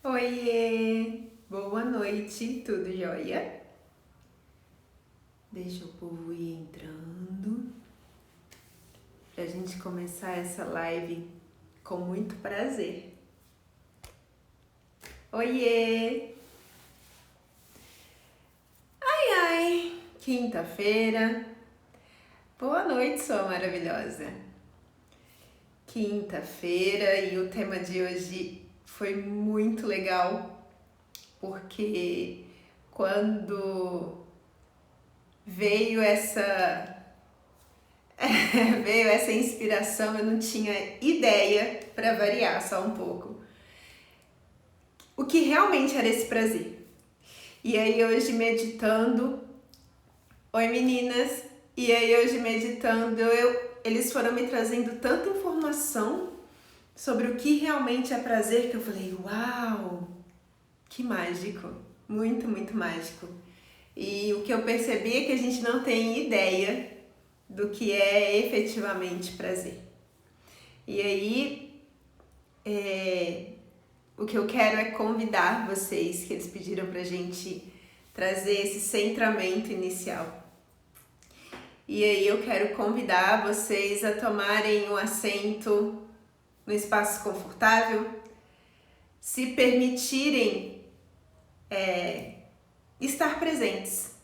Oiê! Boa noite, tudo jóia? Deixa o povo ir entrando pra gente começar essa live com muito prazer. Oiê! Ai, quinta-feira. Boa noite, sua maravilhosa. Quinta-feira e o tema de hoje foi muito legal, porque quando veio essa inspiração, eu não tinha ideia, para variar só um pouco, o que realmente era esse prazer. E aí hoje meditando, oi meninas, e aí hoje meditando, eles foram me trazendo tanta informação sobre o que realmente é prazer, que eu falei, uau, que mágico, muito, muito mágico. E o que eu percebi é que a gente não tem ideia do que é efetivamente prazer. E aí, o que eu quero é convidar vocês, que eles pediram pra gente trazer esse centramento inicial. E aí eu quero convidar vocês a tomarem um assento no espaço confortável, se permitirem estar presentes,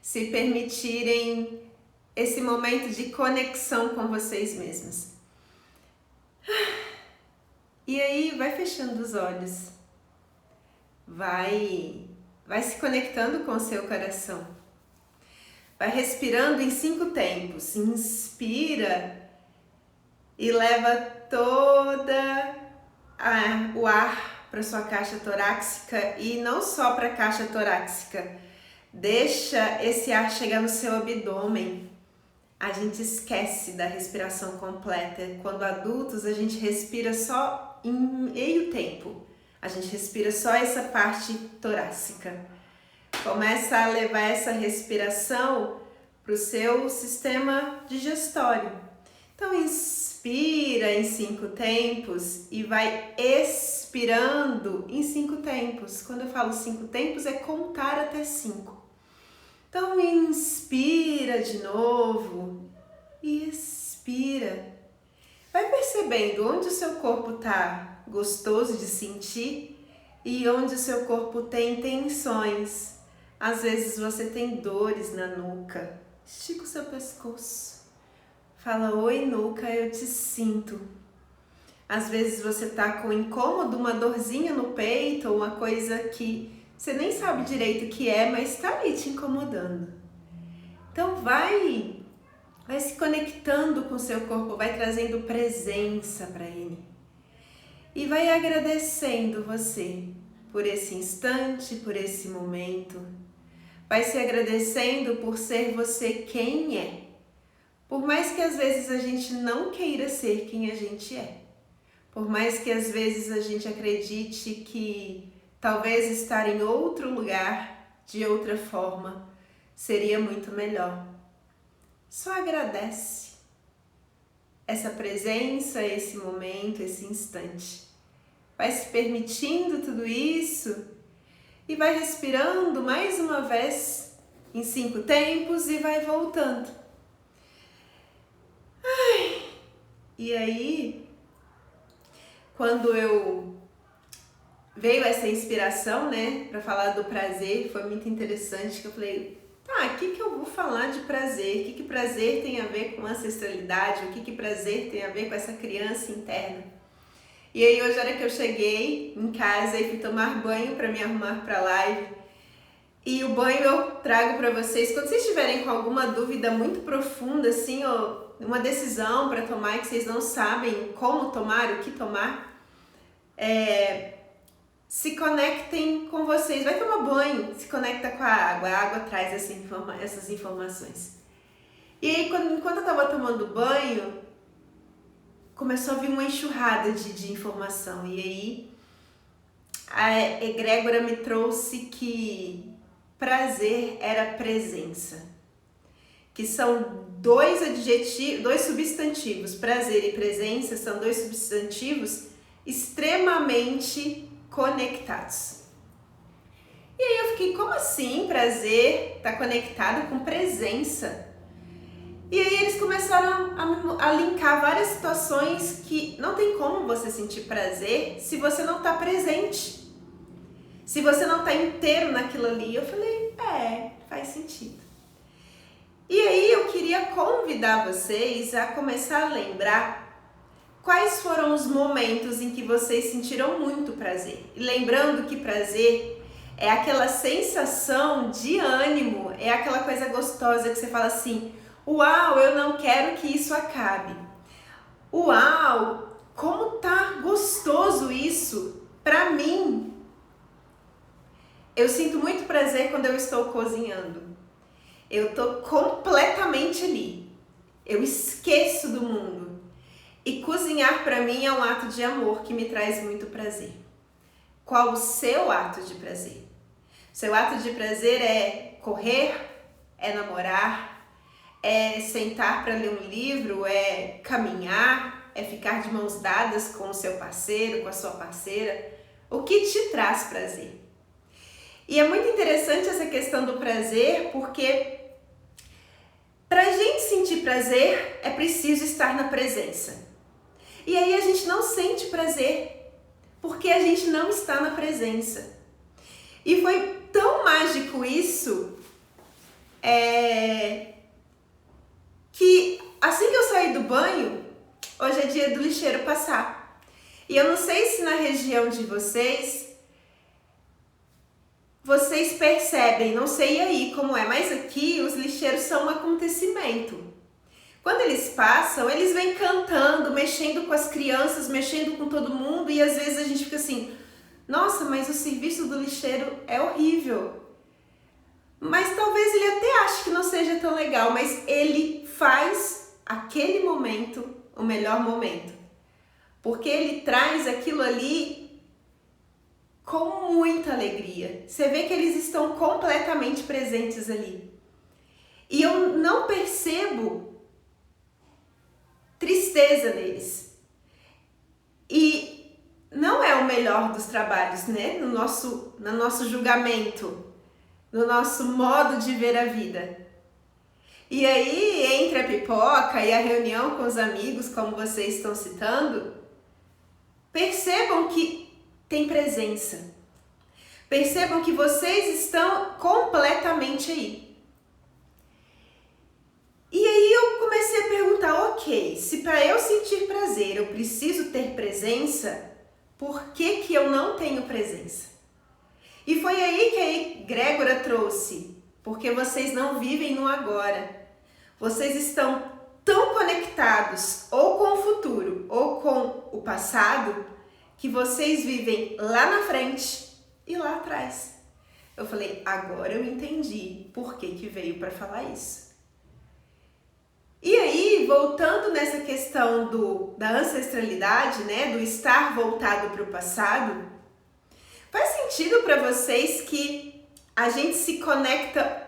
se permitirem esse momento de conexão com vocês mesmos. E aí vai fechando os olhos, vai se conectando com o seu coração, vai respirando em 5 tempos, inspira e leva toda o ar para sua caixa torácica, e não só para a caixa torácica, deixa esse ar chegar no seu abdômen. A gente esquece da respiração completa. Quando adultos, a gente respira só em meio tempo. A gente respira só essa parte torácica. Começa a levar essa respiração para o seu sistema digestório. Então, inspira em 5 tempos e vai expirando em 5 tempos. Quando eu falo 5 tempos, é contar até 5. Então, inspira de novo e expira. Vai percebendo onde o seu corpo está gostoso de sentir e onde o seu corpo tem tensões. Às vezes você tem dores na nuca. Estica o seu pescoço. Fala, oi nuca, eu te sinto. Às vezes você está com incômodo, uma dorzinha no peito, ou uma coisa que você nem sabe direito o que é, mas está ali te incomodando. Então vai se conectando com o seu corpo, vai trazendo presença para ele. E vai agradecendo você por esse instante, por esse momento. Vai se agradecendo por ser você quem é. Por mais que às vezes a gente não queira ser quem a gente é. Por mais que às vezes a gente acredite que talvez estar em outro lugar, de outra forma, seria muito melhor. Só agradece essa presença, esse momento, esse instante. Vai se permitindo tudo isso e vai respirando mais uma vez em 5 tempos e vai voltando. E aí, quando veio essa inspiração, né, para falar do prazer, foi muito interessante, que eu falei, tá, o que eu vou falar de prazer? O que prazer tem a ver com ancestralidade? O que prazer tem a ver com essa criança interna? E aí hoje, a hora que eu cheguei em casa e fui tomar banho para me arrumar para a live, e o banho eu trago para vocês, quando vocês estiverem com alguma dúvida muito profunda, assim, ou uma decisão para tomar que vocês não sabem como tomar, o que tomar, se conectem com vocês, vai tomar banho, se conecta com a água traz essas informações. E aí, enquanto eu estava tomando banho, começou a vir uma enxurrada de informação, e aí a egrégora me trouxe que prazer era presença, que são dois substantivos, prazer e presença são 2 substantivos extremamente conectados. E aí eu fiquei, como assim prazer tá conectado com presença? E aí eles começaram a linkar várias situações que não tem como você sentir prazer se você não tá presente. Se você não tá inteiro naquilo ali. Eu falei, faz sentido. E aí eu queria convidar vocês a começar a lembrar quais foram os momentos em que vocês sentiram muito prazer. E lembrando que prazer é aquela sensação de ânimo, é aquela coisa gostosa que você fala assim, uau, eu não quero que isso acabe. Uau, como tá gostoso isso pra mim. Eu sinto muito prazer quando eu estou cozinhando. Eu tô completamente ali. Eu esqueço do mundo. E cozinhar pra mim é um ato de amor que me traz muito prazer. Qual o seu ato de prazer? Seu ato de prazer é correr, é namorar, é sentar para ler um livro, é caminhar, é ficar de mãos dadas com o seu parceiro, com a sua parceira. O que te traz prazer? E é muito interessante essa questão do prazer, porque para a gente sentir prazer é preciso estar na presença. E aí a gente não sente prazer, porque a gente não está na presença. E foi tão mágico isso, que assim que eu saí do banho, hoje é dia do lixeiro passar. E eu não sei se na região de vocês percebem, não sei aí como é, mas aqui os lixeiros são um acontecimento. Quando eles passam, eles vêm cantando, mexendo com as crianças, mexendo com todo mundo e às vezes a gente fica assim, nossa, mas o serviço do lixeiro é horrível. Mas talvez ele até ache que não seja tão legal, mas ele faz aquele momento o melhor momento. Porque ele traz aquilo ali com muita alegria. Você vê que eles estão completamente presentes ali. E eu não percebo tristeza neles. E não é o melhor dos trabalhos, né? No nosso julgamento, no nosso modo de ver a vida. E aí, entre a pipoca e a reunião com os amigos, como vocês estão citando, percebam que tem presença. Percebam que vocês estão completamente aí. E aí eu comecei a perguntar, ok, se para eu sentir prazer eu preciso ter presença, por que que eu não tenho presença? E foi aí que a egrégora trouxe, porque vocês não vivem no agora. Vocês estão tão conectados ou com o futuro ou com o passado que vocês vivem lá na frente e lá atrás. Eu falei, agora eu entendi por que veio para falar isso. E aí, voltando nessa questão da ancestralidade, né, do estar voltado para o passado, faz sentido para vocês que a gente se conecta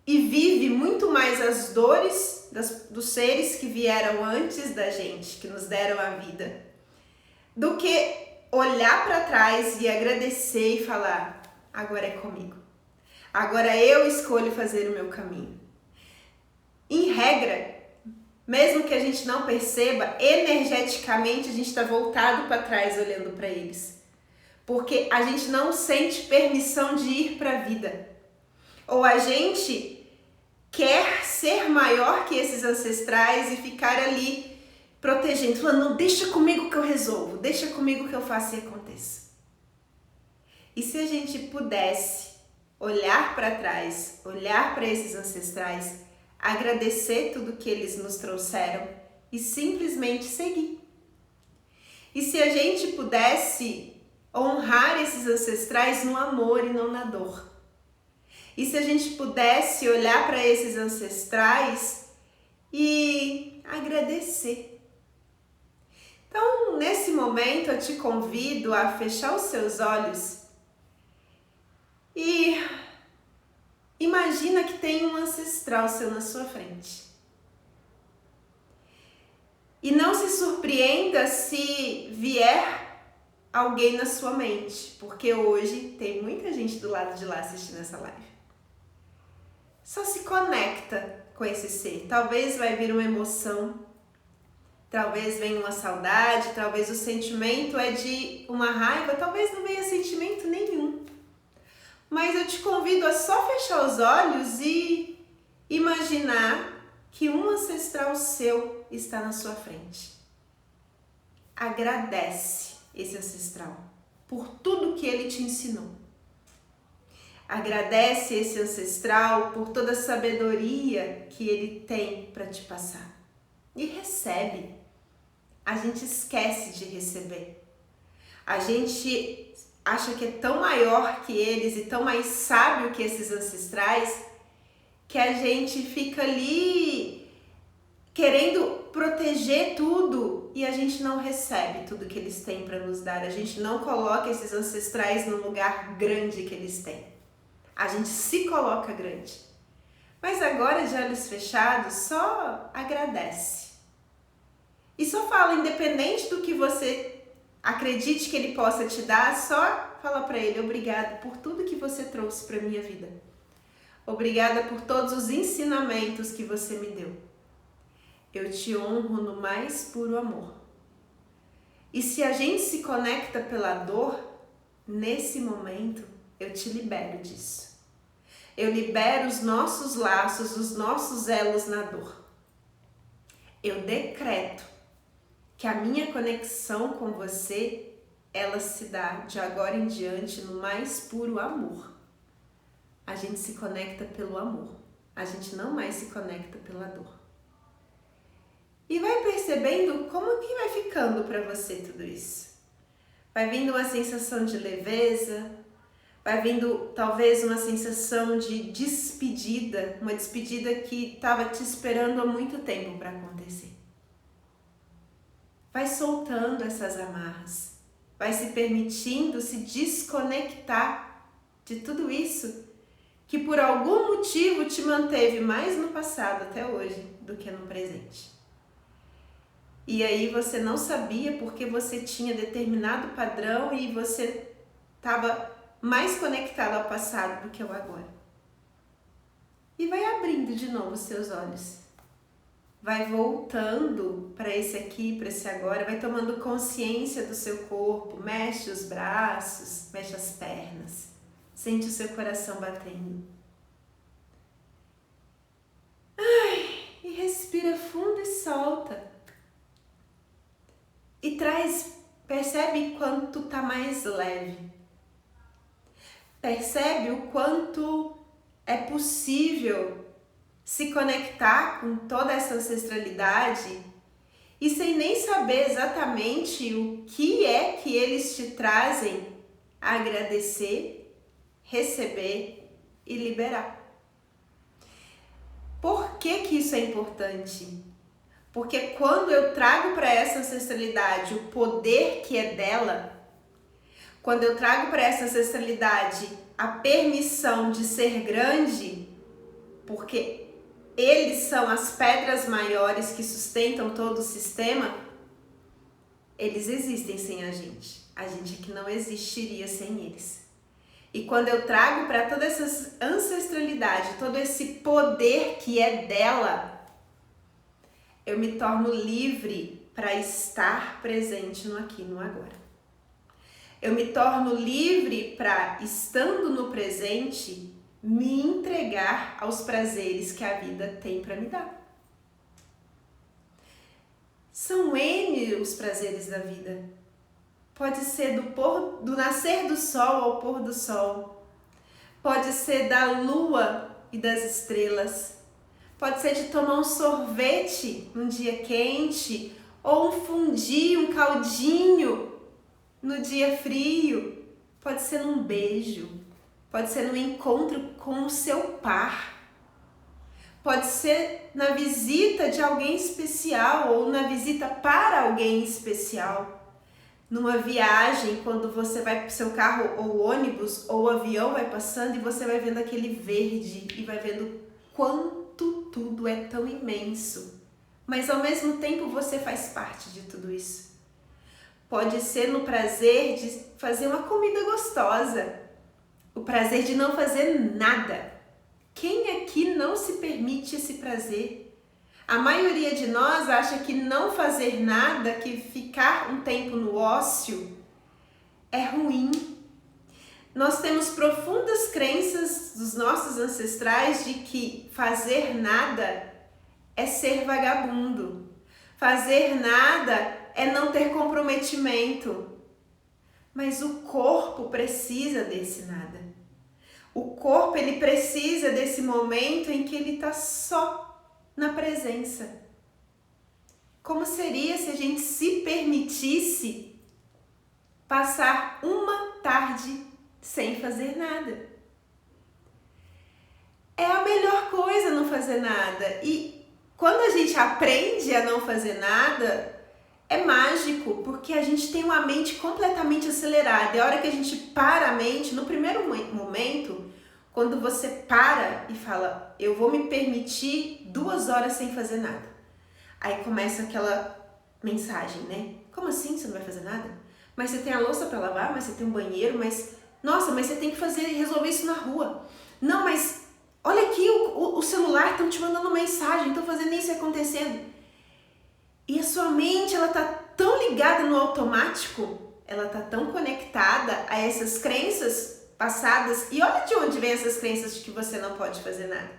e vive muito mais as dores dos seres que vieram antes da gente, que nos deram a vida, do que olhar para trás e agradecer e falar, agora é comigo. Agora eu escolho fazer o meu caminho. Em regra, mesmo que a gente não perceba, energeticamente a gente está voltado para trás olhando para eles. Porque a gente não sente permissão de ir para a vida. Ou a gente quer ser maior que esses ancestrais e ficar ali protegendo, falando, não, deixa comigo que eu resolvo, deixa comigo que eu faço e aconteça. E se a gente pudesse olhar para trás, olhar para esses ancestrais, agradecer tudo que eles nos trouxeram e simplesmente seguir. E se a gente pudesse honrar esses ancestrais no amor e não na dor. E se a gente pudesse olhar para esses ancestrais e agradecer. Então, nesse momento, eu te convido a fechar os seus olhos e imagina que tem um ancestral seu na sua frente. E não se surpreenda se vier alguém na sua mente, porque hoje tem muita gente do lado de lá assistindo essa live. Só se conecta com esse ser. Talvez vai vir uma emoção, talvez venha uma saudade, talvez o sentimento é de uma raiva, talvez não venha sentimento nenhum. Mas eu te convido a só fechar os olhos e imaginar que um ancestral seu está na sua frente. Agradece esse ancestral por tudo que ele te ensinou. Agradece esse ancestral por toda a sabedoria que ele tem para te passar. E recebe. A gente esquece de receber. A gente acha que é tão maior que eles e tão mais sábio que esses ancestrais que a gente fica ali querendo proteger tudo e a gente não recebe tudo que eles têm para nos dar. A gente não coloca esses ancestrais no lugar grande que eles têm. A gente se coloca grande. Mas agora, de olhos fechados, só agradece. E só fala, independente do que você acredite que ele possa te dar, só fala para ele, obrigado por tudo que você trouxe para minha vida. Obrigada por todos os ensinamentos que você me deu. Eu te honro no mais puro amor. E se a gente se conecta pela dor, nesse momento eu te libero disso. Eu libero os nossos laços, os nossos elos na dor. Eu decreto que a minha conexão com você, ela se dá de agora em diante no mais puro amor. A gente se conecta pelo amor. A gente não mais se conecta pela dor. E vai percebendo como que vai ficando para você tudo isso. Vai vindo uma sensação de leveza, vai vindo talvez uma sensação de despedida, uma despedida que estava te esperando há muito tempo para acontecer. Vai soltando essas amarras, vai se permitindo se desconectar de tudo isso que por algum motivo te manteve mais no passado até hoje do que no presente. E aí você não sabia porque você tinha determinado padrão e você estava mais conectado ao passado do que ao agora. E vai abrindo de novo os seus olhos. Vai voltando para esse aqui, para esse agora, vai tomando consciência do seu corpo, mexe os braços, mexe as pernas, sente o seu coração batendo. E respira fundo e solta. E percebe quanto tá mais leve. Percebe o quanto é possível se conectar com toda essa ancestralidade e sem nem saber exatamente o que é que eles te trazem a agradecer, receber e liberar. Por que que isso é importante? Porque quando eu trago para essa ancestralidade o poder que é dela, quando eu trago para essa ancestralidade a permissão de ser grande, porque eles são as pedras maiores que sustentam todo o sistema, eles existem sem a gente é que não existiria sem eles. E quando eu trago para toda essa ancestralidade, todo esse poder que é dela, eu me torno livre para estar presente no aqui e no agora. Eu me torno livre para, estando no presente, me entregar aos prazeres que a vida tem para me dar. São N os prazeres da vida. Pode ser do nascer do sol ao pôr do sol. Pode ser da lua e das estrelas. Pode ser de tomar um sorvete num dia quente, ou um fundi, um caldinho no dia frio. Pode ser num beijo, pode ser num encontro com o seu par. Pode ser na visita de alguém especial ou na visita para alguém especial. Numa viagem, quando você vai para o seu carro ou ônibus ou o avião vai passando e você vai vendo aquele verde e vai vendo quanto tudo é tão imenso. Mas ao mesmo tempo você faz parte de tudo isso. pode ser no prazer de fazer uma comida gostosa, o prazer de não fazer nada. Quem aqui não se permite esse prazer? A maioria de nós acha que não fazer nada, que ficar um tempo no ócio é ruim. Nós temos profundas crenças dos nossos ancestrais de que fazer nada é ser vagabundo. Fazer nada é não ter comprometimento. Mas o corpo precisa desse nada. O corpo, ele precisa desse momento em que ele está só na presença. Como seria se a gente se permitisse passar uma tarde sem fazer nada? É a melhor coisa não fazer nada. E quando a gente aprende a não fazer nada, é mágico, porque a gente tem uma mente completamente acelerada. E a hora que a gente para a mente, no primeiro momento, quando você para e fala, eu vou me permitir 2 horas sem fazer nada. Aí começa aquela mensagem, né? Como assim você não vai fazer nada? Mas você tem a louça para lavar, mas você tem um banheiro, mas... Nossa, mas você tem que resolver isso na rua. Não, mas olha aqui, o celular estão te mandando mensagem, estão fazendo isso e acontecendo. E a sua mente, ela tá tão ligada no automático, ela tá tão conectada a essas crenças passadas. E olha de onde vem essas crenças de que você não pode fazer nada.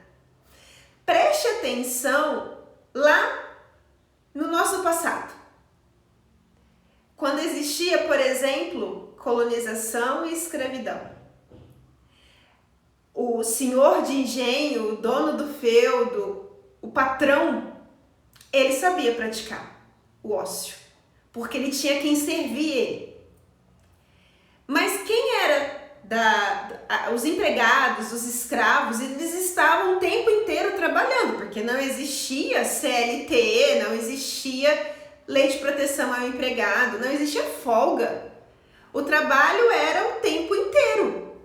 Preste atenção lá no nosso passado. Quando existia, por exemplo, colonização e escravidão. O senhor de engenho, o dono do feudo, o patrão, ele sabia praticar o ócio, porque ele tinha quem servir ele. Mas quem era os empregados, os escravos, eles estavam o tempo inteiro trabalhando, porque não existia CLT, não existia lei de proteção ao empregado, não existia folga. O trabalho era o tempo inteiro.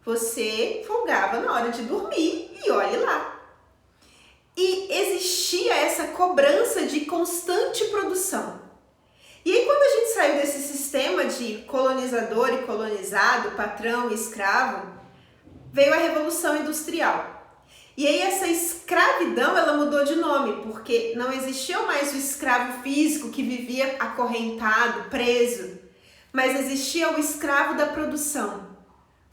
Você folgava na hora de dormir e olhe lá. E existia essa cobrança de constante produção. E aí quando a gente saiu desse sistema de colonizador e colonizado, patrão e escravo, veio a Revolução Industrial. E aí essa escravidão, ela mudou de nome, porque não existia mais o escravo físico que vivia acorrentado, preso, mas existia o escravo da produção.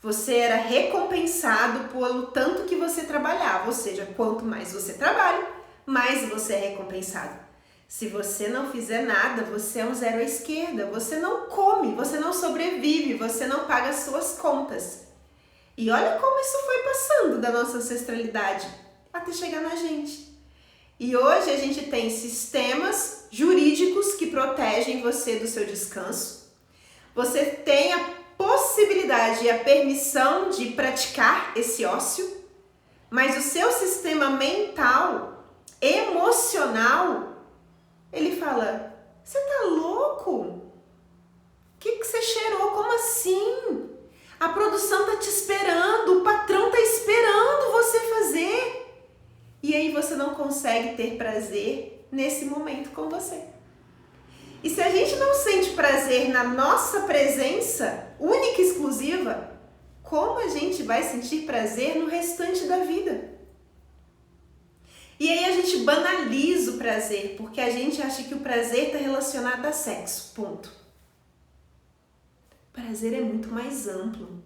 Você era recompensado pelo tanto que você trabalhava, ou seja, quanto mais você trabalha, mais você é recompensado. Se você não fizer nada, você é um zero à esquerda, você não come, você não sobrevive, você não paga as suas contas. E olha como isso foi passando da nossa ancestralidade até chegar na gente. E hoje a gente tem sistemas jurídicos que protegem você do seu descanso. Você tem a possibilidade e a permissão de praticar esse ócio, mas o seu sistema mental, emocional, ele fala, você tá louco? O que você cheirou? Como assim? A produção tá te esperando, o patrão tá esperando você fazer. E aí você não consegue ter prazer nesse momento com você. E se a gente não sente prazer na nossa presença única e exclusiva, como a gente vai sentir prazer no restante da vida? E aí a gente banaliza o prazer, porque a gente acha que o prazer está relacionado a sexo, ponto. O prazer é muito mais amplo.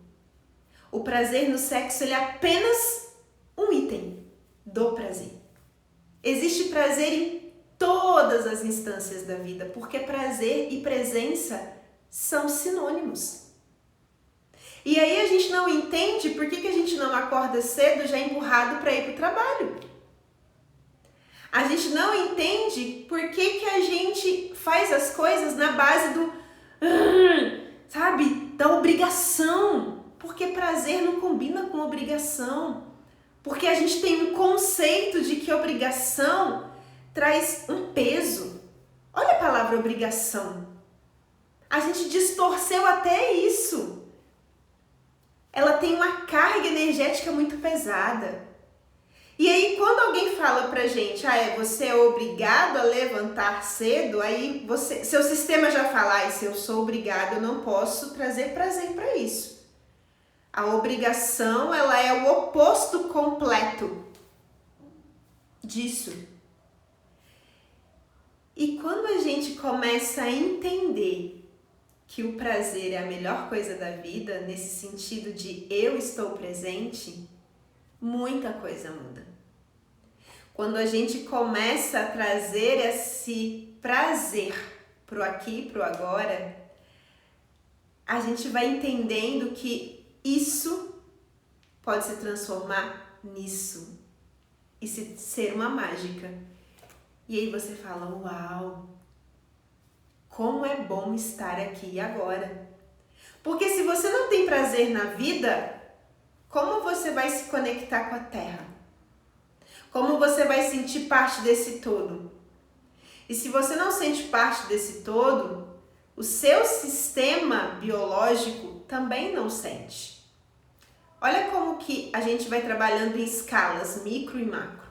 O prazer no sexo, ele é apenas um item do prazer. Existe prazer em todas as instâncias da vida, porque prazer e presença são sinônimos. E aí a gente não entende por que a gente não acorda cedo já empurrado para ir para o trabalho. A gente não entende por que a gente faz as coisas na base do, sabe, da obrigação. Porque prazer não combina com obrigação. Porque a gente tem um conceito de que obrigação traz um peso. Olha a palavra obrigação. A gente distorceu até isso. Ela tem uma carga energética muito pesada. E aí, quando alguém fala pra gente, você é obrigado a levantar cedo, aí seu sistema já fala, se eu sou obrigado, eu não posso trazer prazer para isso. A obrigação, ela é o oposto completo disso. E quando a gente começa a entender que o prazer é a melhor coisa da vida, nesse sentido de eu estou presente, muita coisa muda. Quando a gente começa a trazer esse prazer pro aqui e pro agora, a gente vai entendendo que isso pode se transformar nisso e ser uma mágica. E aí você fala, uau, como é bom estar aqui e agora. Porque se você não tem prazer na vida, como você vai se conectar com a Terra? Como você vai sentir parte desse todo? E se você não sente parte desse todo, o seu sistema biológico também não sente. Olha como que a gente vai trabalhando em escalas micro e macro.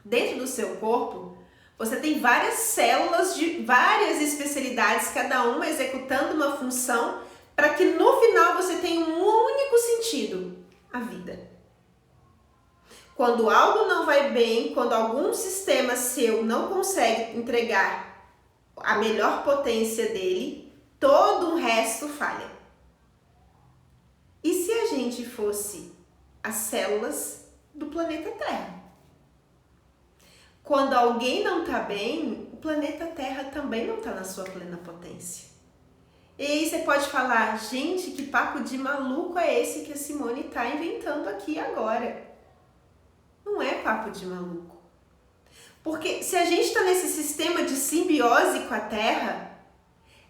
Dentro do seu corpo, você tem várias células de várias especialidades, cada uma executando uma função para que no final você tenha um único sentido, a vida. Quando algo não vai bem, quando algum sistema seu não consegue entregar a melhor potência dele, todo o resto falha. E se a gente fosse as células do planeta Terra? Quando alguém não está bem, o planeta Terra também não está na sua plena potência. E aí você pode falar, gente, que papo de maluco é esse que a Simone está inventando aqui agora? Não é papo de maluco. Porque se a gente está nesse sistema de simbiose com a Terra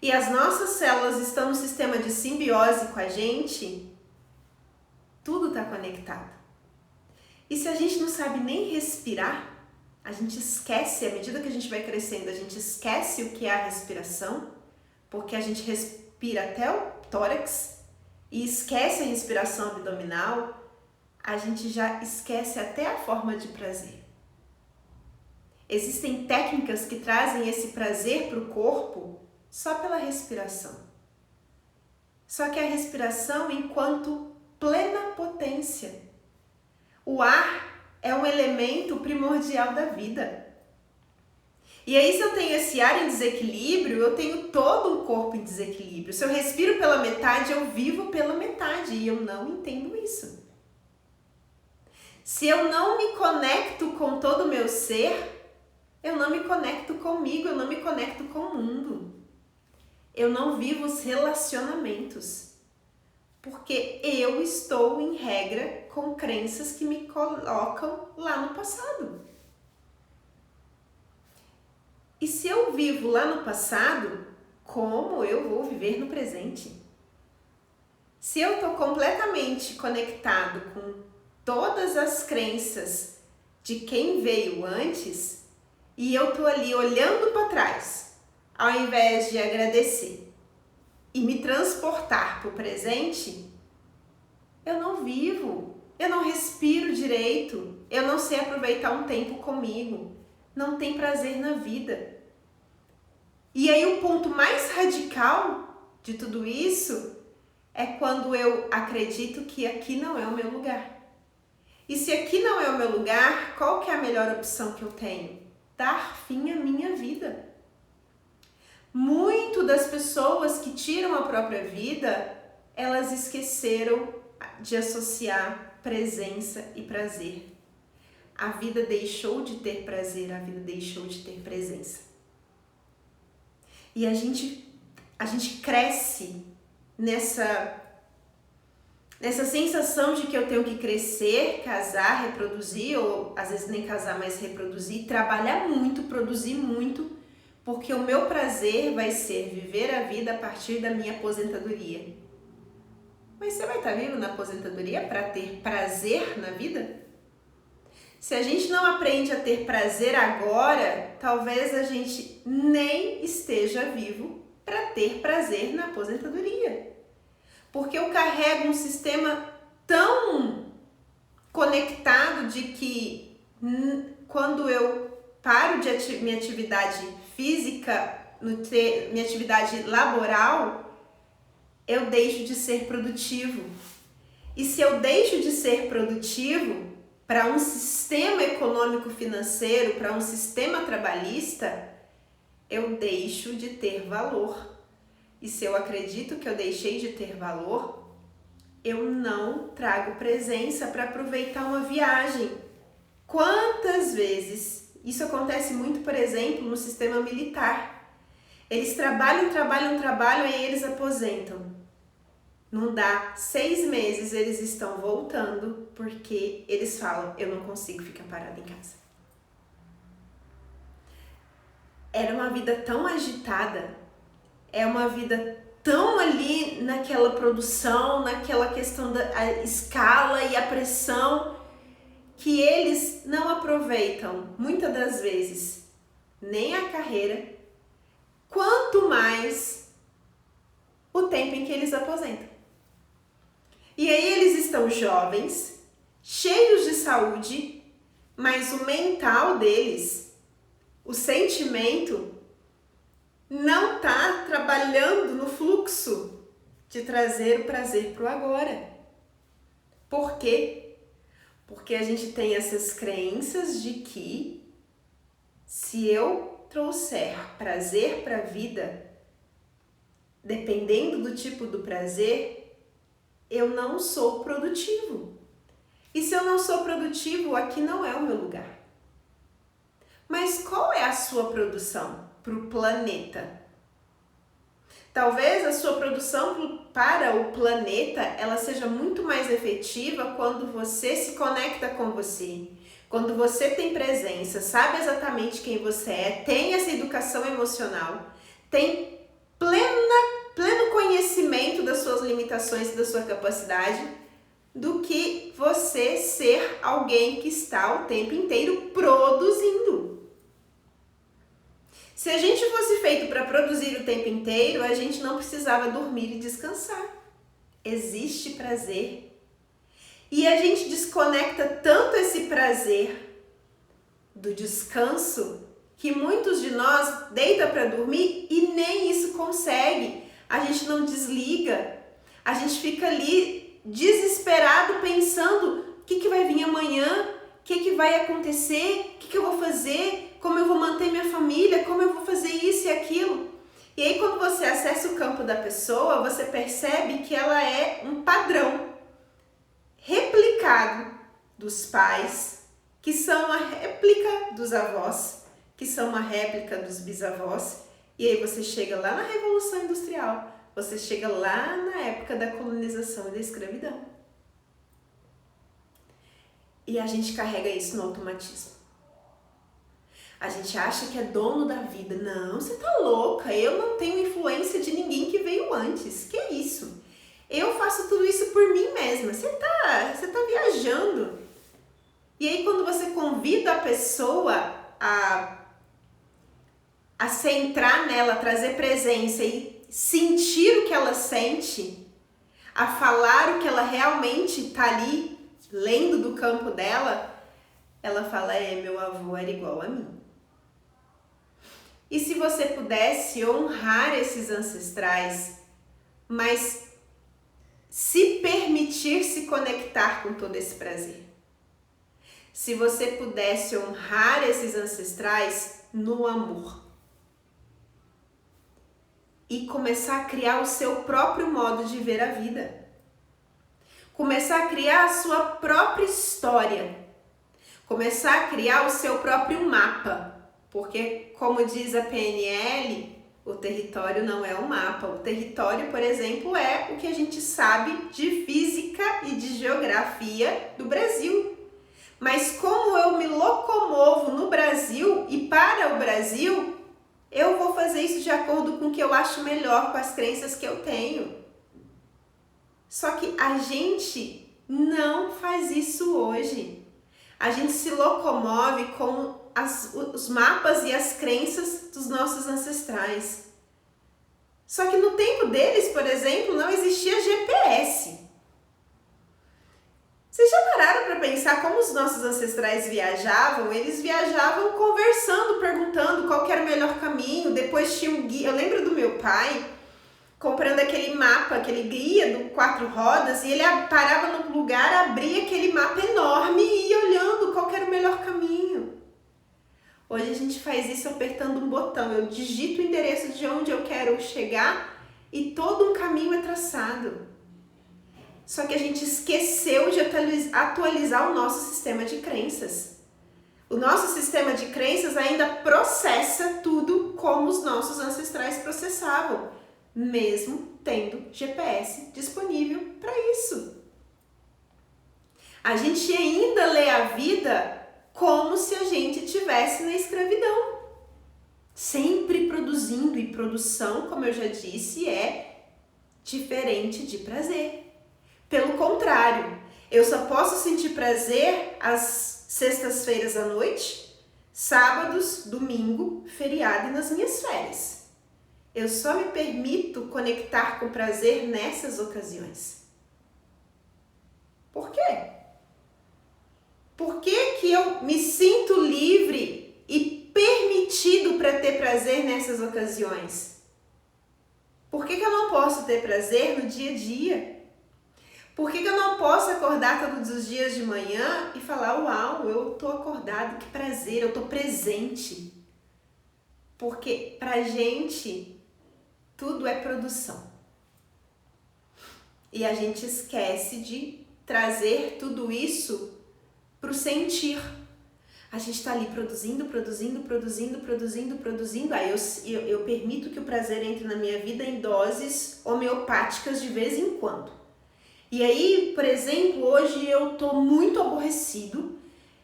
e as nossas células estão no sistema de simbiose com a gente, tudo está conectado. E se a gente não sabe nem respirar, a gente esquece, à medida que a gente vai crescendo, a gente esquece o que é a respiração, porque a gente respira até o tórax e esquece a respiração abdominal, a gente já esquece até a forma de prazer. Existem técnicas que trazem esse prazer para o corpo só pela respiração. Só que a respiração enquanto plena potência. O ar é um elemento primordial da vida. E aí, se eu tenho esse ar em desequilíbrio, eu tenho todo um corpo em desequilíbrio. Se eu respiro pela metade, eu vivo pela metade. E eu não entendo isso. Se eu não me conecto com todo o meu ser, eu não me conecto comigo, eu não me conecto com o mundo. Eu não vivo os relacionamentos. Porque eu estou, em regra, com crenças que me colocam lá no passado. E se eu vivo lá no passado, como eu vou viver no presente? Se eu estou completamente conectado com todas as crenças de quem veio antes e eu estou ali olhando para trás, ao invés de agradecer e me transportar para o presente, eu não vivo, eu não respiro direito, eu não sei aproveitar um tempo comigo, não tem prazer na vida. E aí o ponto mais radical de tudo isso é quando eu acredito que aqui não é o meu lugar. E se aqui não é o meu lugar, qual que é a melhor opção que eu tenho? Dar fim à minha vida. Muito das pessoas que tiram a própria vida, elas esqueceram de associar presença e prazer. A vida deixou de ter prazer, a vida deixou de ter presença. E a gente cresce nessa sensação de que eu tenho que crescer, casar, reproduzir, ou às vezes nem casar, mas reproduzir, trabalhar muito, produzir muito, porque o meu prazer vai ser viver a vida a partir da minha aposentadoria. Mas você vai estar vivo na aposentadoria para ter prazer na vida? Se a gente não aprende a ter prazer agora, talvez a gente nem esteja vivo para ter prazer na aposentadoria. Porque eu carrego um sistema tão conectado de que quando eu paro de minha atividade física, minha atividade laboral, eu deixo de ser produtivo. E se eu deixo de ser produtivo para um sistema econômico-financeiro, para um sistema trabalhista, eu deixo de ter valor. E se eu acredito que eu deixei de ter valor, eu não trago presença para aproveitar uma viagem. Quantas vezes isso acontece muito, por exemplo, no sistema militar? Eles trabalham e eles aposentam. Não dá 6 meses, eles estão voltando porque eles falam, eu não consigo ficar parada em casa. Era uma vida tão agitada, é uma vida tão ali naquela produção, naquela questão da escala e a pressão, que eles não aproveitam, muitas das vezes, nem a carreira, quanto mais o tempo em que eles aposentam. E aí eles estão jovens, cheios de saúde, mas o mental deles, o sentimento, não está trabalhando no fluxo de trazer o prazer para o agora. Por quê? Porque a gente tem essas crenças de que se eu trouxer prazer para a vida, dependendo do tipo do prazer, eu não sou produtivo. E se eu não sou produtivo, aqui não é o meu lugar. Mas qual é a sua produção para o planeta? Talvez a sua produção para o planeta ela seja muito mais efetiva quando você se conecta com você, quando você tem presença, sabe exatamente quem você é, tem essa educação emocional, tem pleno conhecimento das suas limitações e da sua capacidade, do que você ser alguém que está o tempo inteiro produzindo. Se a gente fosse feito para produzir o tempo inteiro, a gente não precisava dormir e descansar. Existe prazer. E a gente desconecta tanto esse prazer do descanso que muitos de nós deitam para dormir e nem isso consegue. A gente não desliga. A gente fica ali desesperado pensando o que vai vir amanhã, o que vai acontecer, o que eu vou fazer, como eu vou manter minha família, como eu vou fazer isso e aquilo. E aí quando você acessa o campo da pessoa, você percebe que ela é um padrão replicado dos pais, que são a réplica dos avós, que são uma réplica dos bisavós. E aí você chega lá na Revolução Industrial, você chega lá na época da colonização e da escravidão. E a gente carrega isso no automatismo. A gente acha que é dono da vida. Não, você tá louca. Eu não tenho influência de ninguém que veio antes. Que isso? Eu faço tudo isso por mim mesma. Você tá viajando. E aí quando você convida a pessoa a centrar nela, a trazer presença e sentir o que ela sente, a falar o que ela realmente tá ali lendo do campo dela, ela fala, meu avô era igual a mim. E se você pudesse honrar esses ancestrais, mas se permitir se conectar com todo esse prazer? Se você pudesse honrar esses ancestrais no amor e começar a criar o seu próprio modo de ver a vida, começar a criar a sua própria história, começar a criar o seu próprio mapa. Porque, como diz a PNL, o território não é um mapa. O território, por exemplo, é o que a gente sabe de física e de geografia do Brasil. Mas como eu me locomovo no Brasil e para o Brasil, eu vou fazer isso de acordo com o que eu acho melhor, com as crenças que eu tenho. Só que a gente não faz isso hoje. A gente se locomove com os mapas e as crenças dos nossos ancestrais. Só que no tempo deles, por exemplo, não existia GPS. Vocês já pararam para pensar pensar como os nossos ancestrais viajavam, eles viajavam conversando, perguntando qual que era o melhor caminho. Depois tinha um guia. Eu lembro do meu pai comprando aquele mapa, aquele guia do 4 rodas, e ele parava no lugar, abria aquele mapa enorme e ia olhando qual que era o melhor caminho. Hoje a gente faz isso apertando um botão. Eu digito o endereço de onde eu quero chegar e todo um caminho é traçado. Só que a gente esqueceu de atualizar o nosso sistema de crenças. O nosso sistema de crenças ainda processa tudo como os nossos ancestrais processavam, mesmo tendo GPS disponível para isso. A gente ainda lê a vida como se a gente estivesse na escravidão. Sempre produzindo, e produção, como eu já disse, é diferente de prazer. Pelo contrário, eu só posso sentir prazer às sextas-feiras à noite, sábados, domingo, feriado e nas minhas férias. Eu só me permito conectar com prazer nessas ocasiões. Por quê? Por que que eu me sinto livre e permitido para ter prazer nessas ocasiões? Por que que eu não posso ter prazer no dia a dia? Por que que eu não posso acordar todos os dias de manhã e falar, uau, eu tô acordado, que prazer, eu tô presente? Porque pra gente, tudo é produção. E a gente esquece de trazer tudo isso pro sentir. A gente tá ali produzindo. Aí eu permito que o prazer entre na minha vida em doses homeopáticas de vez em quando. E aí, por exemplo, hoje eu tô muito aborrecido,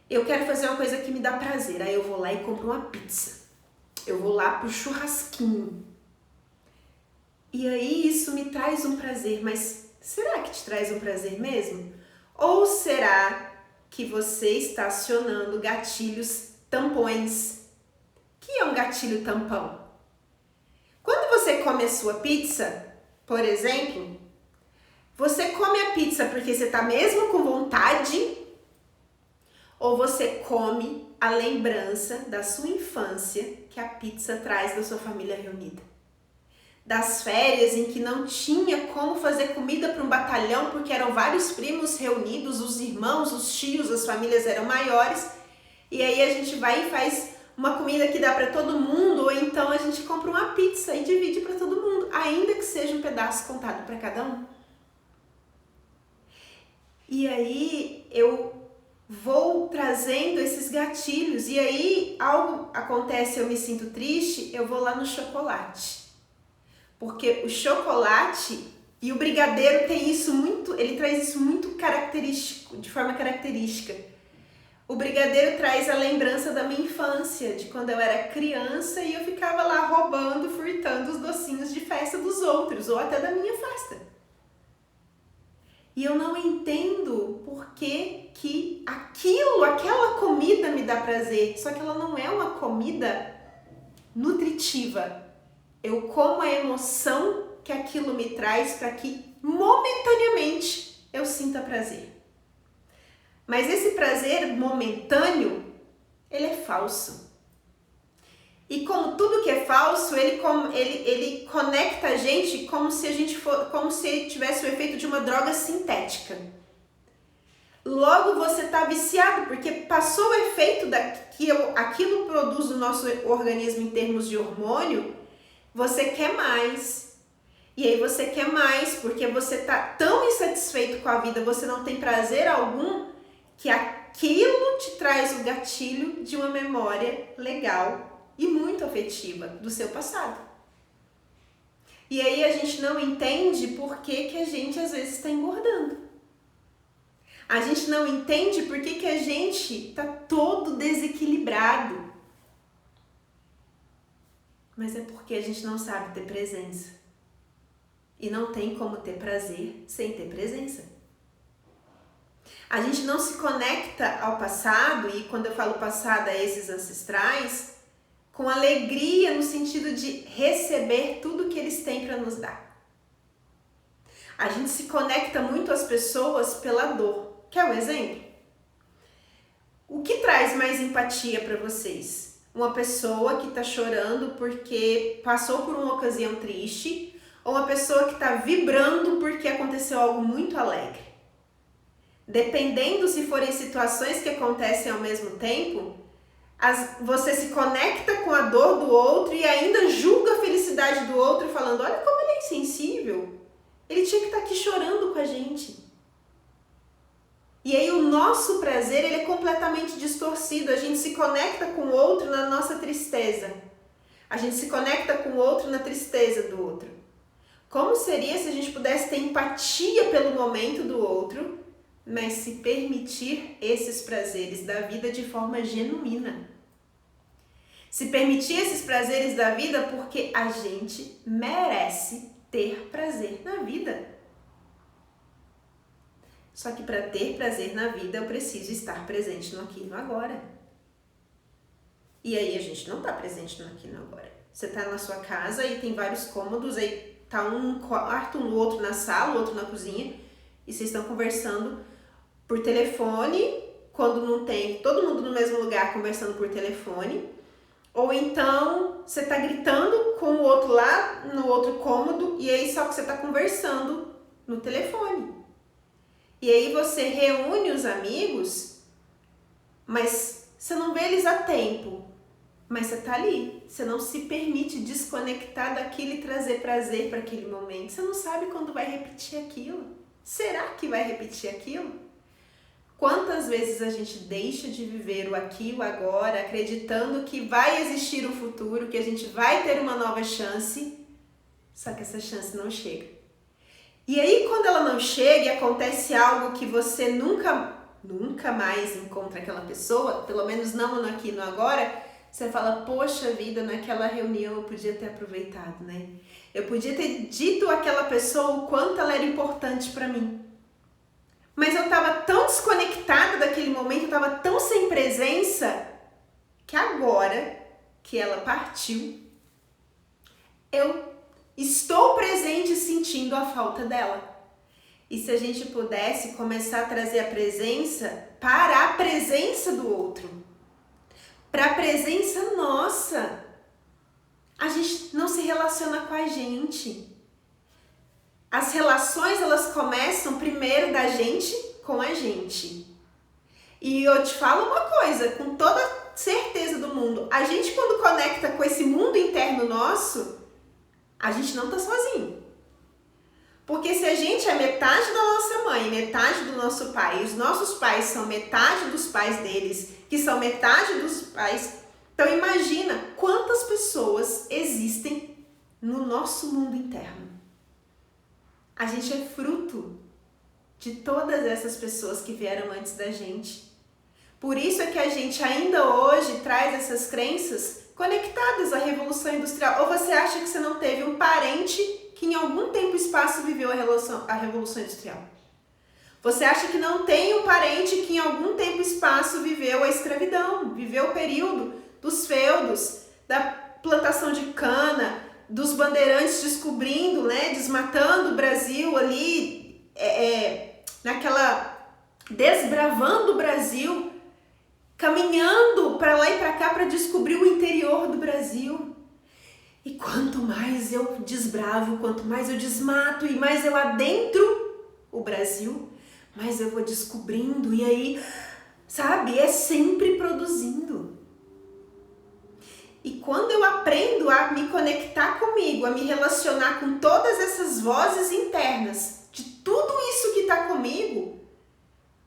eu quero fazer uma coisa que me dá prazer, aí eu vou lá e compro uma pizza, eu vou lá pro churrasquinho. E aí isso me traz um prazer, mas será que te traz um prazer mesmo? Ou será que você está acionando gatilhos tampões? O que é um gatilho tampão? Quando você come a sua pizza, por exemplo, você come a pizza porque você está mesmo com vontade? Ou você come a lembrança da sua infância que a pizza traz da sua família reunida? Das férias em que não tinha como fazer comida para um batalhão porque eram vários primos reunidos, os irmãos, os tios, as famílias eram maiores. E aí a gente vai e faz uma comida que dá para todo mundo, ou então a gente compra uma pizza e divide para todo mundo, ainda que seja um pedaço contado para cada um. E aí eu vou trazendo esses gatilhos, e aí algo acontece, eu me sinto triste, eu vou lá no chocolate. Porque o chocolate e o brigadeiro tem isso muito, ele traz isso muito característico, de forma característica. O brigadeiro traz a lembrança da minha infância, de quando eu era criança e eu ficava lá roubando, furtando os docinhos de festa dos outros, ou até da minha festa. E eu não entendo por que aquela comida me dá prazer, só que ela não é uma comida nutritiva. Eu como a emoção que aquilo me traz para que momentaneamente eu sinta prazer. Mas esse prazer momentâneo, ele é falso. E como tudo que é falso, ele conecta a gente como se tivesse o efeito de uma droga sintética. Logo você está viciado, porque passou o efeito que aquilo produz no nosso organismo em termos de hormônio, você quer mais. E aí você quer mais, porque você está tão insatisfeito com a vida, você não tem prazer algum, que aquilo te traz o gatilho de uma memória legal e muito afetiva do seu passado. E aí a gente não entende por que a gente às vezes está engordando. A gente não entende por que a gente está todo desequilibrado. Mas é porque a gente não sabe ter presença. E não tem como ter prazer sem ter presença. A gente não se conecta ao passado, e quando eu falo passado, a esses ancestrais, com alegria no sentido de receber tudo que eles têm para nos dar. A gente se conecta muito às pessoas pela dor. Quer um exemplo? O que traz mais empatia para vocês? Uma pessoa que está chorando porque passou por uma ocasião triste ou uma pessoa que está vibrando porque aconteceu algo muito alegre? Dependendo se forem situações que acontecem ao mesmo tempo, você se conecta com a dor do outro e ainda julga a felicidade do outro falando, olha como ele é insensível, ele tinha que estar aqui chorando com a gente. E aí o nosso prazer ele é completamente distorcido, a gente se conecta com o outro na nossa tristeza, a gente se conecta com o outro na tristeza do outro. Como seria se a gente pudesse ter empatia pelo momento do outro, mas se permitir esses prazeres da vida de forma genuína? Se permitir esses prazeres da vida porque a gente merece ter prazer na vida. Só que para ter prazer na vida eu preciso estar presente no aqui e no agora. E aí a gente não está presente no aqui e no agora. Você está na sua casa e tem vários cômodos, aí tá um quarto, um outro na sala, o outro na cozinha, e vocês estão conversando por telefone, quando não tem todo mundo no mesmo lugar conversando por telefone. Ou então você está gritando com o outro lá no outro cômodo e aí só que você está conversando no telefone. E aí você reúne os amigos, mas você não vê eles a tempo. Mas você está ali, você não se permite desconectar daquilo e trazer prazer para aquele momento. Você não sabe quando vai repetir aquilo. Será que vai repetir aquilo? Quantas vezes a gente deixa de viver o aqui e o agora, acreditando que vai existir um futuro, que a gente vai ter uma nova chance, só que essa chance não chega. E aí quando ela não chega e acontece algo que você nunca mais encontra aquela pessoa, pelo menos não no aqui e no agora, você fala, poxa vida, naquela reunião eu podia ter aproveitado, né? Eu podia ter dito àquela pessoa o quanto ela era importante para mim. Mas eu estava tão desconectada daquele momento, eu estava tão sem presença, que agora que ela partiu, eu estou presente sentindo a falta dela. E se a gente pudesse começar a trazer a presença para a presença do outro, para a presença nossa, a gente não se relaciona com a gente. As relações, elas começam primeiro da gente com a gente. E eu te falo uma coisa, com toda certeza do mundo, a gente quando conecta com esse mundo interno nosso, a gente não tá sozinho. Porque se a gente é metade da nossa mãe, metade do nosso pai, e os nossos pais são metade dos pais deles, que são metade dos pais, então imagina quantas pessoas existem no nosso mundo interno. A gente é fruto de todas essas pessoas que vieram antes da gente. Por isso é que a gente ainda hoje traz essas crenças conectadas à Revolução Industrial. Ou você acha que você não teve um parente que em algum tempo e espaço viveu a Revolução Industrial? Você acha que não tem um parente que em algum tempo e espaço viveu a escravidão, viveu o período dos feudos, da plantação de cana, dos bandeirantes descobrindo, né, desmatando o Brasil ali, desbravando o Brasil, caminhando para lá e para cá para descobrir o interior do Brasil. E quanto mais eu desbravo, quanto mais eu desmato e mais eu adentro o Brasil, mais eu vou descobrindo e aí, sabe, é sempre produzindo. E quando eu aprendo a me conectar comigo, a me relacionar com todas essas vozes internas, de tudo isso que está comigo,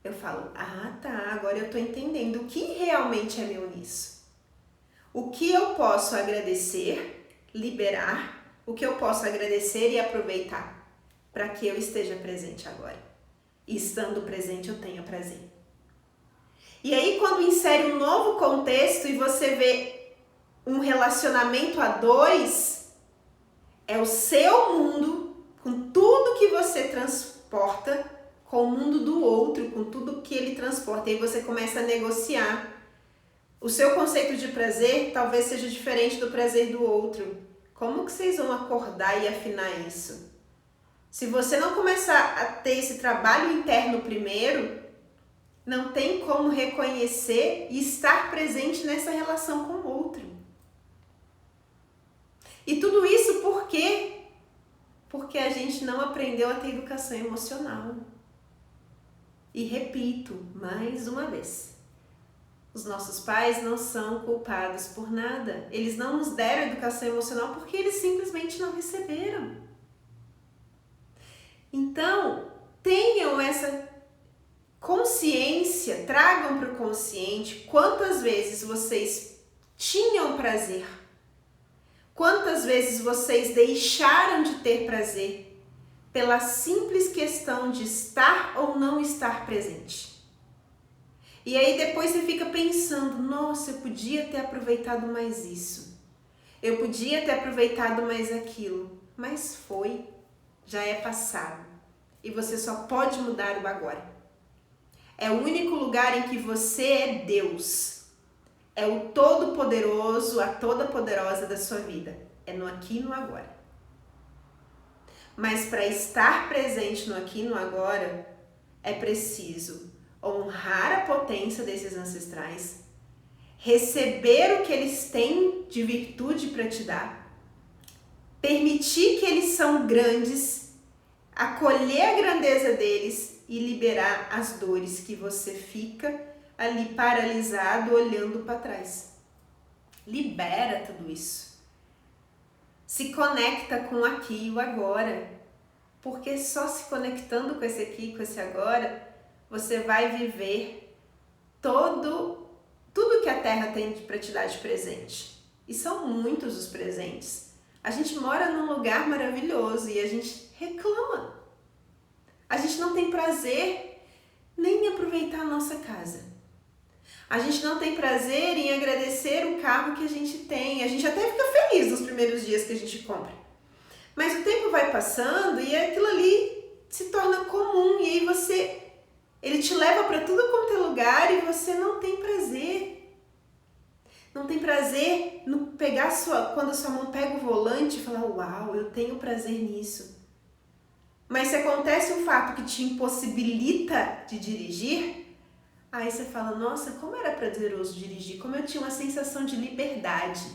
eu falo, agora eu estou entendendo o que realmente é meu nisso. O que eu posso agradecer, liberar, o que eu posso agradecer e aproveitar para que eu esteja presente agora. E estando presente eu tenho prazer. E aí quando insere um novo contexto e você vê um relacionamento a dois, é o seu mundo, com tudo que você transporta, com o mundo do outro, com tudo que ele transporta. E aí você começa a negociar. O seu conceito de prazer talvez seja diferente do prazer do outro. Como que vocês vão acordar e afinar isso? Se você não começar a ter esse trabalho interno primeiro, não tem como reconhecer e estar presente nessa relação com o outro. E tudo isso por quê? Porque a gente não aprendeu a ter educação emocional. E repito, mais uma vez, os nossos pais não são culpados por nada. Eles não nos deram educação emocional porque eles simplesmente não receberam. Então, tenham essa consciência, tragam para o consciente quantas vezes vocês tinham prazer, quantas vezes vocês deixaram de ter prazer pela simples questão de estar ou não estar presente. E aí depois você fica pensando, nossa, eu podia ter aproveitado mais isso, eu podia ter aproveitado mais aquilo, mas foi, já é passado e você só pode mudar o agora. É o único lugar em que você é Deus. É o todo-poderoso, a toda-poderosa da sua vida. É no aqui e no agora. Mas para estar presente no aqui e no agora, é preciso honrar a potência desses ancestrais, receber o que eles têm de virtude para te dar, permitir que eles são grandes, acolher a grandeza deles e liberar as dores que você fica ali paralisado olhando para trás. Libera tudo isso. Se conecta com o aqui e o agora. Porque só se conectando com esse aqui e com esse agora, você vai viver tudo que a Terra tem para te dar de presente. E são muitos os presentes. A gente mora num lugar maravilhoso e a gente reclama. A gente não tem prazer nem em aproveitar a nossa casa. A gente não tem prazer em agradecer o carro que a gente tem. A gente até fica feliz nos primeiros dias que a gente compra. Mas o tempo vai passando e aquilo ali se torna comum. E aí ele te leva para tudo quanto é lugar e você não tem prazer. Não tem prazer no pegar quando a sua mão pega o volante e falar, uau, eu tenho prazer nisso. Mas se acontece um fato que te impossibilita de dirigir, aí você fala, nossa, como era prazeroso dirigir, como eu tinha uma sensação de liberdade,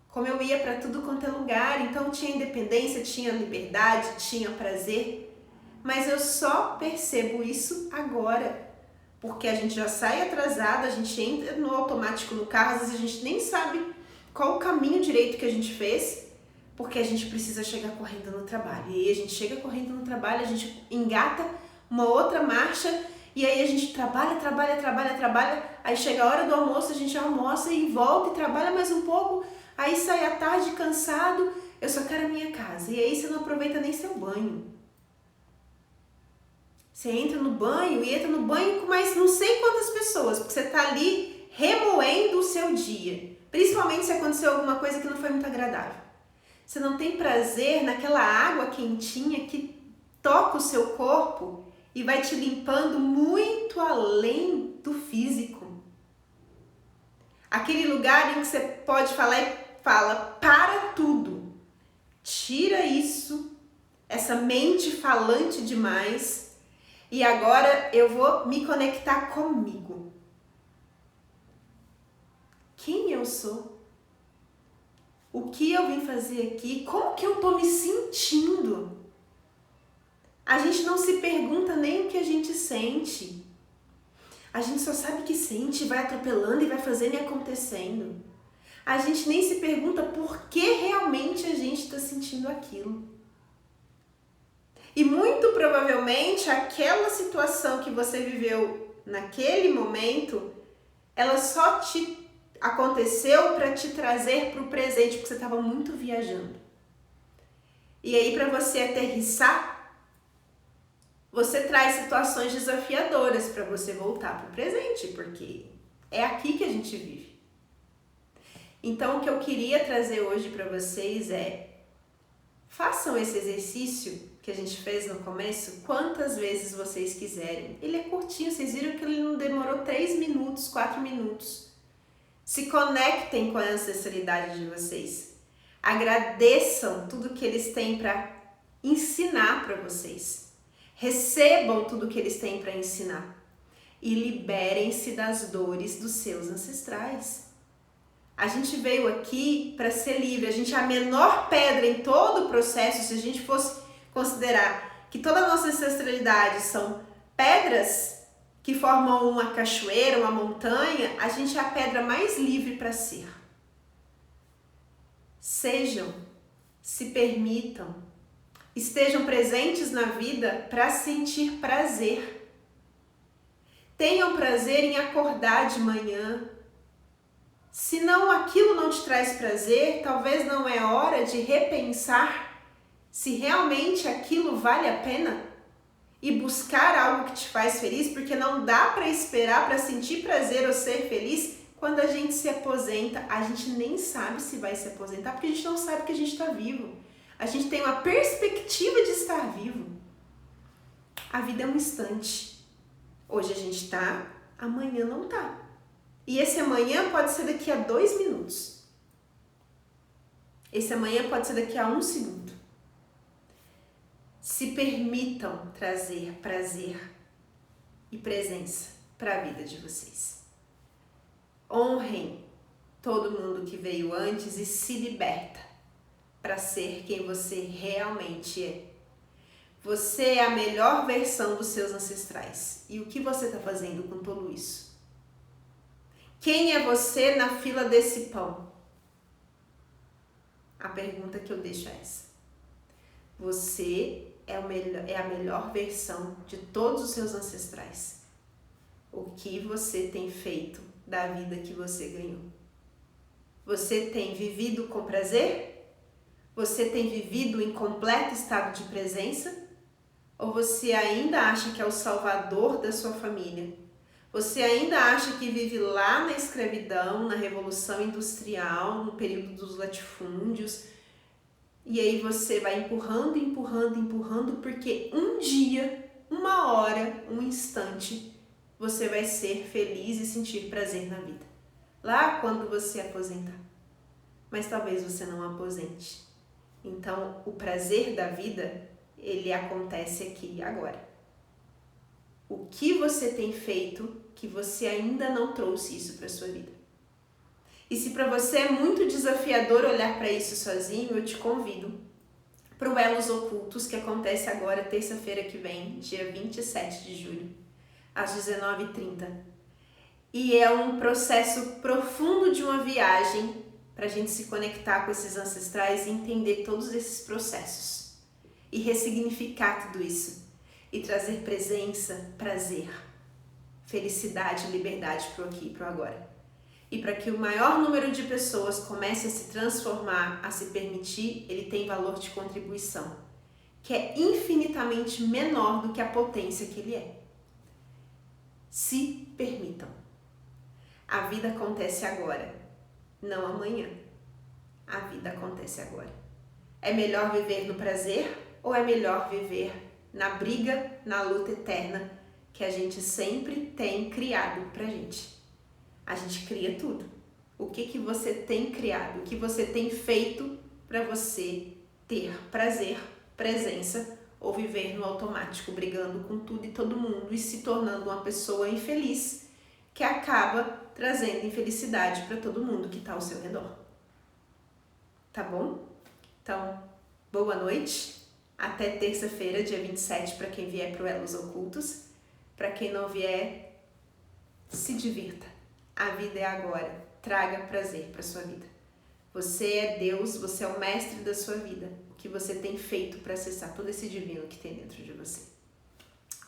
como eu ia para tudo quanto é lugar, então tinha independência, tinha liberdade, tinha prazer, mas eu só percebo isso agora, porque a gente já sai atrasado, a gente entra no automático no carro, às vezes a gente nem sabe qual o caminho direito que a gente fez, porque a gente precisa chegar correndo no trabalho. E aí a gente chega correndo no trabalho, a gente engata uma outra marcha, e aí a gente trabalha, aí chega a hora do almoço, a gente almoça e volta e trabalha mais um pouco, aí sai à tarde cansado, eu só quero a minha casa. E aí você não aproveita nem seu banho. Você entra no banho e entra no banho com mais não sei quantas pessoas, porque você tá ali remoendo o seu dia. Principalmente se aconteceu alguma coisa que não foi muito agradável. Você não tem prazer naquela água quentinha que toca o seu corpo e vai te limpando muito além do físico. Aquele lugar em que você pode falar e fala, para tudo. Tira isso, essa mente falante demais, e agora eu vou me conectar comigo. Quem eu sou? O que eu vim fazer aqui? Como que eu tô me sentindo? A gente não se pergunta nem o que a gente sente. A gente só sabe que sente, vai atropelando e vai fazendo e acontecendo. A gente nem se pergunta por que realmente a gente está sentindo aquilo. E muito provavelmente aquela situação que você viveu naquele momento, ela só te aconteceu para te trazer para o presente, porque você estava muito viajando. E aí, para você aterrissar, você traz situações desafiadoras para você voltar para o presente, porque é aqui que a gente vive. Então, o que eu queria trazer hoje para vocês é: façam esse exercício que a gente fez no começo quantas vezes vocês quiserem. Ele é curtinho, vocês viram que ele não demorou 3 minutos, 4 minutos. Se conectem com a ancestralidade de vocês. Agradeçam tudo que eles têm para ensinar para vocês. Recebam tudo que eles têm para ensinar. e liberem-se das dores dos seus ancestrais. A gente veio aqui para ser livre. A gente é a menor pedra em todo o processo. Se a gente fosse considerar que toda a nossa ancestralidade são pedras que formam uma cachoeira, uma montanha, a gente é a pedra mais livre para ser. Sejam, se permitam, estejam presentes na vida para sentir prazer. Tenham prazer em acordar de manhã. Se não, aquilo não te traz prazer, talvez não é hora de repensar se realmente aquilo vale a pena e buscar algo que te faz feliz, porque não dá para esperar para sentir prazer ou ser feliz. Quando a gente se aposenta, a gente nem sabe se vai se aposentar, porque a gente não sabe que a gente está vivo. A gente tem uma perspectiva de estar vivo. A vida é um instante. Hoje a gente está, amanhã não está. E esse amanhã pode ser daqui a 2 minutos. Esse amanhã pode ser daqui a 1 segundo. Se permitam trazer prazer e presença para a vida de vocês. Honrem todo mundo que veio antes e se liberta para ser quem você realmente é. Você é a melhor versão dos seus ancestrais. E o que você está fazendo com tudo isso? Quem é você na fila desse pão? A pergunta que eu deixo é essa. Você é a melhor versão de todos os seus ancestrais. O que você tem feito da vida que você ganhou? Você tem vivido com prazer? Você tem vivido em completo estado de presença? Ou você ainda acha que é o salvador da sua família? Você ainda acha que vive lá na escravidão, na Revolução Industrial, no período dos latifúndios? E aí você vai empurrando, porque um dia, uma hora, um instante, você vai ser feliz e sentir prazer na vida. Lá quando você aposentar. Mas talvez você não aposente. Então, o prazer da vida, ele acontece aqui e agora. O que você tem feito que você ainda não trouxe isso para sua vida? E se para você é muito desafiador olhar para isso sozinho, eu te convido para o Elos Ocultos, que acontece agora, terça-feira que vem, dia 27 de julho, às 19h30. E é um processo profundo de uma viagem para a gente se conectar com esses ancestrais e entender todos esses processos. E ressignificar tudo isso. E trazer presença, prazer, felicidade e liberdade para o aqui e para o agora. E para que o maior número de pessoas comece a se transformar, a se permitir, ele tem valor de contribuição, que é infinitamente menor do que a potência que ele é. Se permitam. A vida acontece agora, não amanhã. A vida acontece agora. É melhor viver no prazer ou é melhor viver na briga, na luta eterna que a gente sempre tem criado pra gente? A gente cria tudo. O que você tem criado? O que você tem feito para você ter prazer, presença ou viver no automático, brigando com tudo e todo mundo e se tornando uma pessoa infeliz que acaba trazendo infelicidade para todo mundo que está ao seu redor? Tá bom? Então, boa noite. Até terça-feira, dia 27, para quem vier para o Elos Ocultos. Para quem não vier, se divirta. A vida é agora. Traga prazer para sua vida. Você é Deus, você é o mestre da sua vida. O que você tem feito para acessar todo esse divino que tem dentro de você.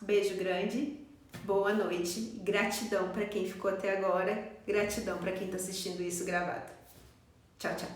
Beijo grande, boa noite, gratidão para quem ficou até agora, gratidão para quem está assistindo isso gravado. Tchau, tchau.